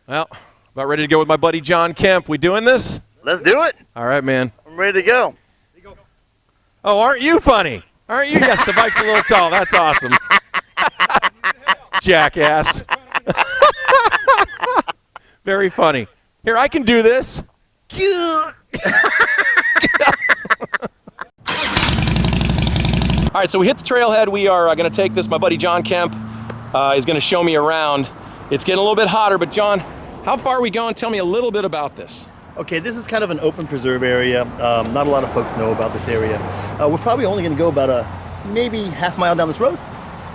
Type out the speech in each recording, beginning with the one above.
Well, about ready to go with my buddy John Kemp. We doing this? Let's do it. All right, man. I'm ready to go. Oh, aren't you funny? Aren't you? Yes, the bike's a little tall. That's awesome. Jackass. Very funny. Here, I can do this. All right, so we hit the trailhead. We are going to take this. My buddy John Kemp is going to show me around. It's getting a little bit hotter, but John, how far are we going? Tell me a little bit about this. Okay, this is kind of an open preserve area. Not a lot of folks know about this area. We're probably only going to go about maybe half mile down this road.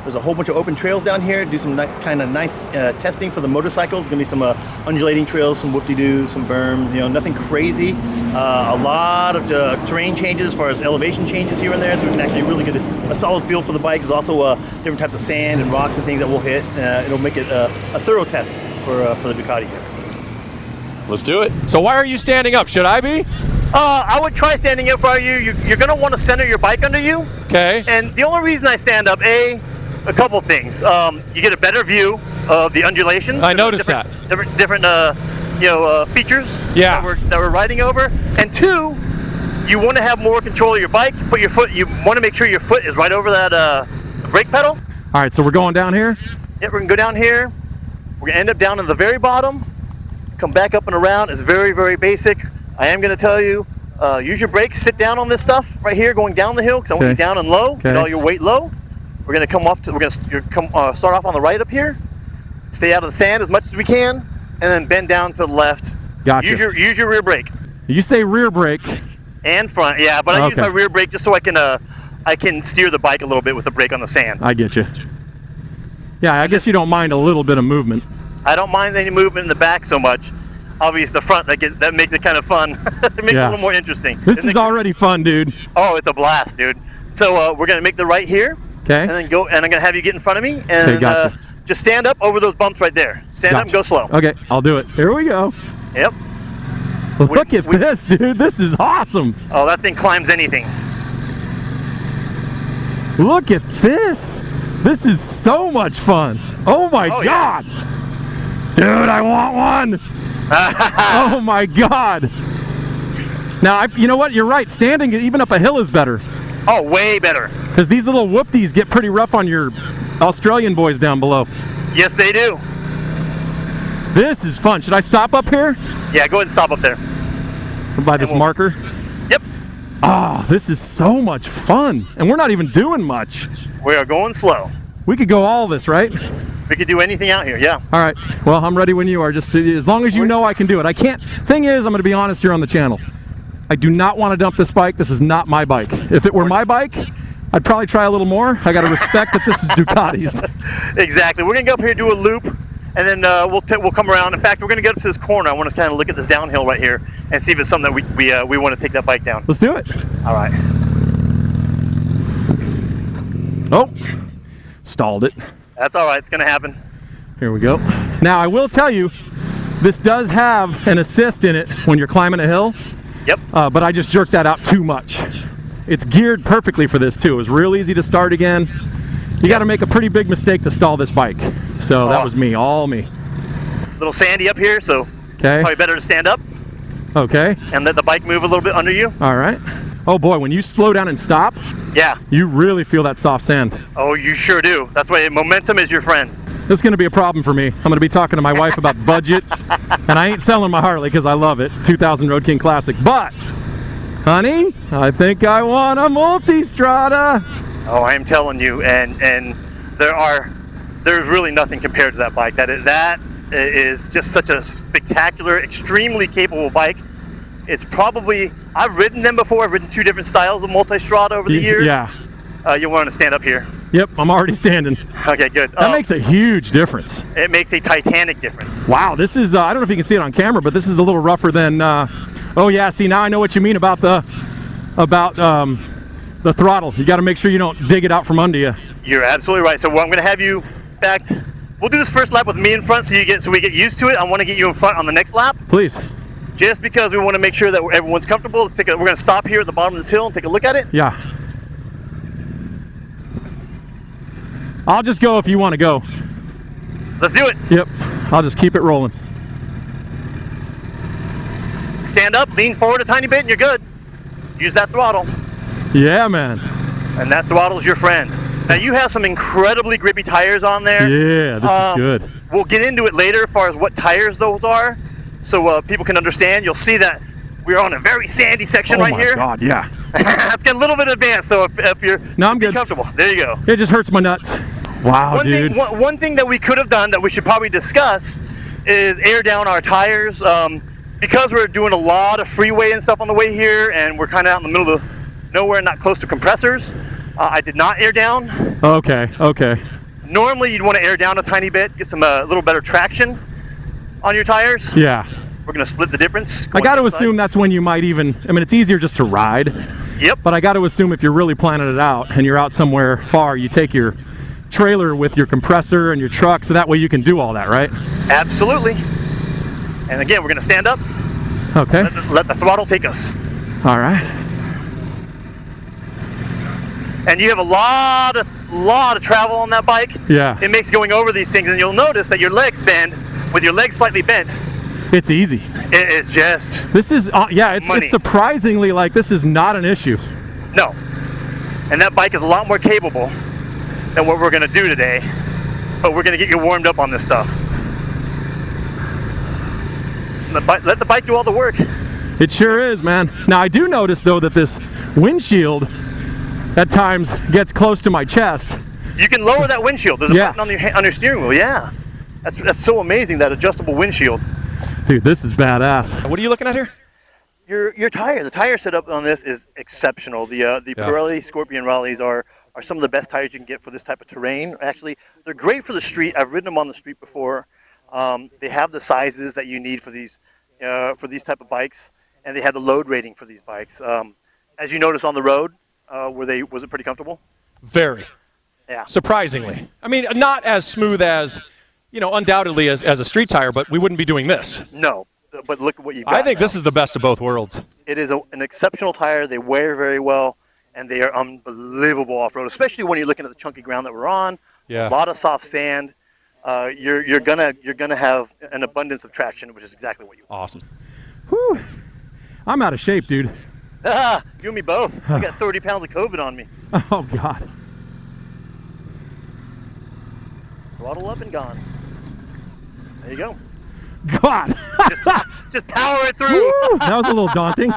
There's a whole bunch of open trails down here. Do some kind of nice testing for the motorcycles. Going to be some undulating trails, some whoop-de-doos, some berms. You know, nothing crazy. A lot of terrain changes as far as elevation changes here and there, so we can actually really get a solid feel for the bike. There's also different types of sand and rocks and things that we'll hit. It'll make it a thorough test for the Ducati here. Let's do it. So why are you standing up? Should I be? I would try standing up for you. You're going to want to center your bike under you. Okay. And the only reason I stand up, a couple things. You get a better view of the undulations. I noticed that. Different features Yeah. that we're riding over. And two, you want to have more control of your bike. You want to make sure your foot is right over that brake pedal. All right, so we're going down here? Yeah, we're going to go down here. We're going to end up down in the very bottom. Come back up and around. It's very, very basic. I am going to tell you, use your brakes, sit down on this stuff right here going down the hill because I want you down and low, get all your weight low. We're going to come off, start off on the right up here, stay out of the sand as much as we can, and then bend down to the left. Gotcha. Use your rear brake. You say rear brake. And front, yeah, but I use my rear brake just so I can steer the bike a little bit with the brake on the sand. I get you. Yeah, I guess you don't mind a little bit of movement. I don't mind any movement in the back so much. Obviously, the front, that makes it kind of fun. It makes it a little more interesting. This is already fun, dude. Oh, it's a blast, dude. So we're going to make the right here. Okay. And then go, and I'm going to have you get in front of me. And gotcha. Just stand up over those bumps right there. Stand up and go slow. Okay, I'll do it. Here we go. Yep. Look at this, dude. This is awesome. Oh, that thing climbs anything. Look at this. This is so much fun. Oh, my God. Yeah. Dude, I want one. Oh, my God. Now, you know what? You're right. Standing even up a hill is better. Oh, way better. Because these little whoopties get pretty rough on your Australian boys down below. Yes, they do. This is fun. Should I stop up here? Yeah, go ahead and stop up there. By this marker? Yep. Ah, this is so much fun. And we're not even doing much. We are going slow. We could go all this, right? We could do anything out here, yeah. All right. Well, I'm ready when you are. Just as long as you know I can do it. I can't. Thing is, I'm going to be honest here on the channel. I do not want to dump this bike. This is not my bike. If it were my bike, I'd probably try a little more. I got to respect that this is Ducati's. Exactly. We're going to go up here, do a loop, and then we'll come around. In fact, we're going to get up to this corner. I want to kind of look at this downhill right here and see if it's something that we want to take that bike down. Let's do it. All right. Oh, stalled it. That's all right. It's going to happen. Here we go. Now, I will tell you, this does have an assist in it when you're climbing a hill. Yep. But I just jerked that out too much. It's geared perfectly for this too. It was real easy to start again. You got to make a pretty big mistake to stall this bike. So that was me, all me. Little sandy up here, so probably better to stand up. Okay. And let the bike move a little bit under you. All right. Oh boy, when you slow down and stop, yeah, you really feel that soft sand. Oh, you sure do. That's why momentum is your friend. This is going to be a problem for me. I'm going to be talking to my wife about budget, and I ain't selling my Harley because I love it, 2000 Road King Classic. But, honey, I think I want a Multistrada. Oh, I am telling you, and there's really nothing compared to that bike. That is just such a spectacular, extremely capable bike. It's probably, I've ridden them before. I've ridden two different styles of Multistrada over the years. Yeah. You'll want to stand up here. Yep, I'm already standing. Okay, good. That makes a huge difference. It makes a titanic difference. Wow, this is, I don't know if you can see it on camera, but this is a little rougher than, oh yeah, see, now I know what you mean about the throttle. You got to make sure you don't dig it out from under you. You're absolutely right. So I'm going to have you back. We'll do this first lap with me in front so we get used to it. I want to get you in front on the next lap. Please. Just because we want to make sure that everyone's comfortable. We're going to stop here at the bottom of this hill and take a look at it. Yeah. I'll just go if you want to go. Let's do it. Yep. I'll just keep it rolling. stand up, lean forward a tiny bit, and you're good. Use that throttle. Yeah, man. And that throttle's your friend. Now you have some incredibly grippy tires on there. Yeah, this is good. We'll get into it later as far as what tires those are, so people can understand. You'll see that we're on a very sandy section right here. Oh my God, yeah. It's getting a little bit advanced, so if you're No, I'm good. comfortable, there you go. It just hurts my nuts. Wow, dude. One thing that we could have done that we should probably discuss is air down our tires. Because we're doing a lot of freeway and stuff on the way here, and we're kind of out in the middle of nowhere, not close to compressors. I did not air down. Okay, okay. Normally, you'd want to air down a tiny bit, get some a little better traction on your tires. Yeah. We're going to split the difference. I got to assume that's when you might even, I mean, it's easier just to ride. Yep. But I got to assume if you're really planning it out and you're out somewhere far, you take your trailer with your compressor and your truck, so that way you can do all that, right? Absolutely. And again, we're going to stand up. Okay. Let the throttle take us. All right. And you have a lot of travel on that bike. Yeah. It makes going over these things, and you'll notice that your legs bend with your legs slightly bent. It's easy. It is just. This is, yeah, it's surprisingly like this is not an issue. No. And that bike is a lot more capable than what we're going to do today. But we're going to get you warmed up on this stuff. Let the bike do all the work. It sure is, man. Now, I do notice, though, that this windshield at times gets close to my chest. You can lower that windshield. There's a button on your steering wheel, yeah. That's so amazing, that adjustable windshield. Dude, this is badass. What are you looking at here? Your tire. The tire setup on this is exceptional. The Pirelli Scorpion Rallies are some of the best tires you can get for this type of terrain. Actually, they're great for the street. I've ridden them on the street before. They have the sizes that you need for these type of bikes, and they have the load rating for these bikes. As you notice on the road, was it pretty comfortable? Very. Yeah. Surprisingly. I mean, not as smooth as, undoubtedly as a street tire, but we wouldn't be doing this. No, but look at what you've got. I think this is the best of both worlds. It is an exceptional tire. They wear very well, and they are unbelievable off-road, especially when you're looking at the chunky ground that we're on. Yeah. A lot of soft sand. You're gonna have an abundance of traction, which is exactly what you want. Awesome. Whew. I'm out of shape, dude. You and me both. I got 30 pounds of COVID on me. Oh, God. Throttle up and gone. There you go. God. Just power it through. Woo, that was a little daunting.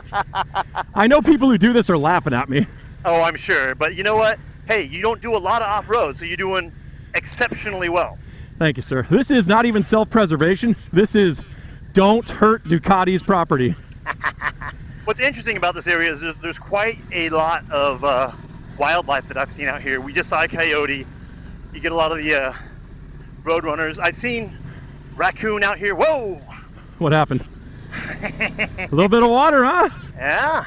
I know people who do this are laughing at me. Oh, I'm sure. But you know what? Hey, you don't do a lot of off-road, so you're doing exceptionally well. Thank you, sir. This is not even self-preservation. This is don't hurt Ducati's property. What's interesting about this area is there's quite a lot of wildlife that I've seen out here. We just saw a coyote. You get a lot of the road runners. I've seen raccoon out here. Whoa! What happened? A little bit of water, huh? Yeah.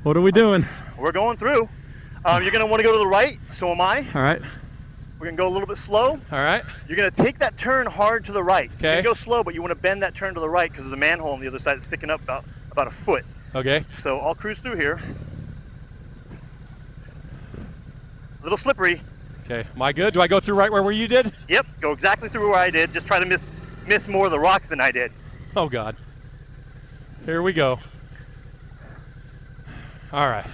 What are we doing? We're going through. You're going to want to go to the right. So am I. All right. We're going to go a little bit slow. All right. You're going to take that turn hard to the right. So Okay. you're going to go slow, but you want to bend that turn to the right because there's a manhole on the other side that's sticking up about a foot. Okay. So I'll cruise through here. A little slippery. Okay. Am I good? Do I go through right where you did? Yep, go exactly through where I did. Just try to miss more of the rocks than I did. Oh, God. Here we go. All right.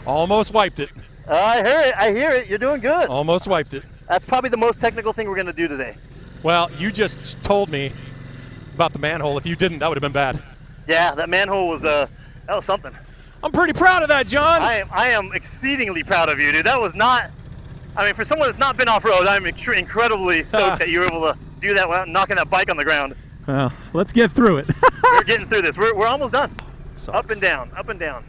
Almost wiped it. I hear it. You're doing good. Almost wiped it. That's probably the most technical thing we're going to do today. Well, you just told me about the manhole. If you didn't, that would have been bad. Yeah, that manhole was that was something. I'm pretty proud of that, John. I am exceedingly proud of you, dude. That was not. I mean, for someone that's not been off road, I'm incredibly stoked that you were able to do that without knocking that bike on the ground. Well, let's get through it. We're getting through this. We're almost done. Sucks. Up and down, up and down.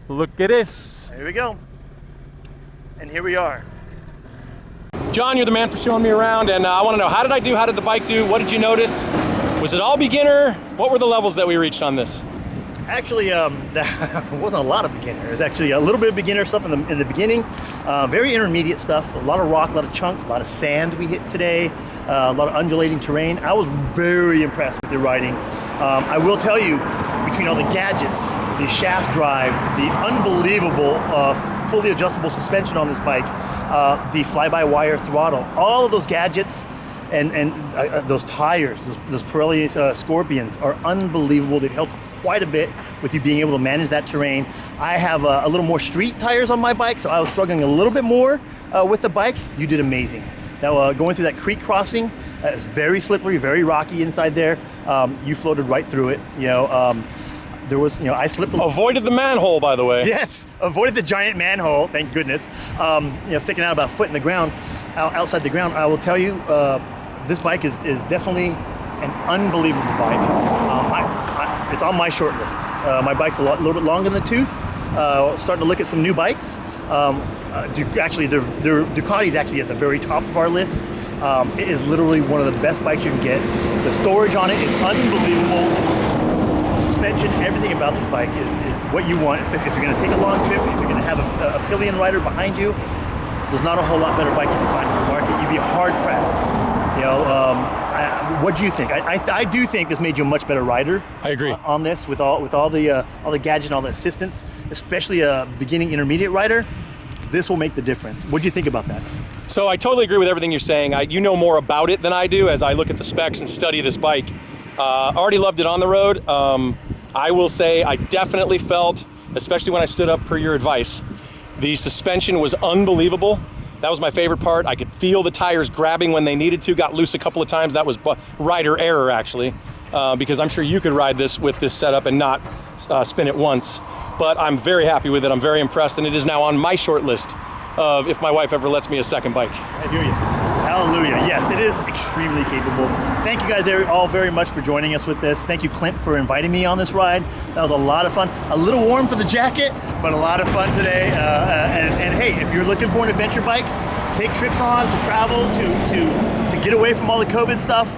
Look at this. Here we go. And here we are. John, you're the man for showing me around, and I want to know, how did I do? How did the bike do? What did you notice? Was it all beginner? What were the levels that we reached on this? Actually, there wasn't a lot of beginner. There's actually a little bit of beginner stuff in the beginning. Very intermediate stuff. A lot of rock, a lot of chunk, a lot of sand we hit today. A lot of undulating terrain. I was very impressed with the riding. I will tell you, between all the gadgets, the shaft drive, the unbelievable fully adjustable suspension on this bike, the fly-by-wire throttle, all of those gadgets, and those tires, those Pirelli Scorpions are unbelievable. They've helped quite a bit with you being able to manage that terrain. I have a little more street tires on my bike, so I was struggling a little bit more with the bike. You did amazing. Now, going through that creek crossing, it's very slippery, very rocky inside there. You floated right through it. There was, I slipped. Avoided the manhole, by the way. Yes, avoided the giant manhole, thank goodness. Sticking out about a foot in the ground, outside the ground. I will tell you, this bike is definitely an unbelievable bike. It's on my short list. My bike's a little bit long in the tooth. Starting to look at some new bikes. Ducati's actually at the very top of our list. It is literally one of the best bikes you can get. The storage on it is unbelievable. Suspension, everything about this bike is what you want. If you're going to take a long trip, if you're going to have a pillion rider behind you, there's not a whole lot better bike you can find in the market. You'd be hard pressed. What do you think? I do think this made you a much better rider. I agree on this with all the gadgets and all the assistance, especially a beginning intermediate rider. This will make the difference. What do you think about that? So I totally agree with everything you're saying. You know more about it than I do as I look at the specs and study this bike. Already loved it on the road. I will say I definitely felt, especially when I stood up per your advice, the suspension was unbelievable. That was my favorite part. I could feel the tires grabbing when they needed to, got loose a couple of times. That was rider error, actually, because I'm sure you could ride this with this setup and not spin it once. But I'm very happy with it. I'm very impressed, and it is now on my short list of if my wife ever lets me a second bike. I hear you. Hallelujah. Yes, it is extremely capable. Thank you guys all very much for joining us with this. Thank you, Clint, for inviting me on this ride. That was a lot of fun. A little warm for the jacket, but a lot of fun today. And hey, if you're looking for an adventure bike to take trips on, to travel, to get away from all the COVID stuff,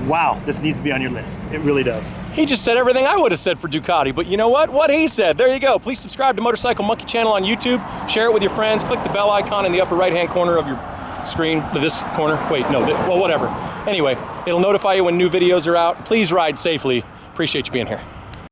wow, this needs to be on your list. It really does. He just said everything I would have said for Ducati, but you know what? What he said. There you go. Please subscribe to Motorcycle Monkey channel on YouTube. Share it with your friends. Click the bell icon in the upper right-hand corner of your screen. This corner. Wait, no. Well, whatever. Anyway, it'll notify you when new videos are out. Please ride safely. Appreciate you being here.